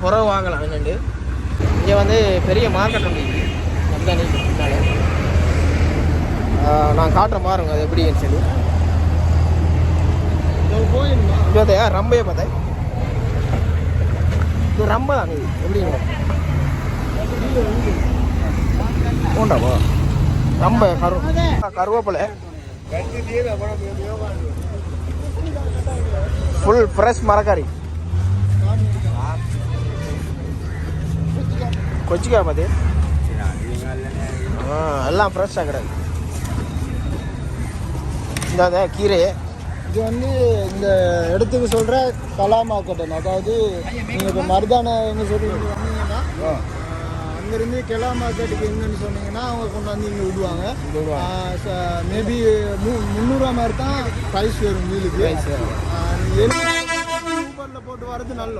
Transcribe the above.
புறவு வாங்கலாம் என்னண்டு. இங்கே வந்து பெரிய மார்க்கெட் உண்டு ரம்ஜானி பின்னால. நான் காட்டுறேன் பாருங்க அது எப்படின்னு சொல்லி. இங்கே ரம்பையை பார்த்தேன். இது ரம்ப தான் இது எப்படிங்க பூண்டாவா ரம்ப கருவேப்பிலை ஃபுல் ஃப்ரெஷ் மரக்கறி. கொச்சிக்காய் பார்த்து எல்லாம் ஃப்ரெஷ்ஷாக கிடையாது. இந்த கீரை இது வந்து இந்த இடத்துக்கு சொல்கிற கலா மார்க்கெட். அதாவது நீங்கள் இப்போ மருதானை எங்கே சொல்லிட்டு வந்தீங்கன்னா அங்கேருந்து கெலா மார்க்கெட்டுக்கு எங்கன்னு சொன்னீங்கன்னா அவங்க கொண்டாந்து இங்கே விடுவாங்க. மேபி 300 மாதிரி தான் ப்ரைஸ் வரும் வீலுக்கு. ஊபரில் போட்டு வர்றது நல்ல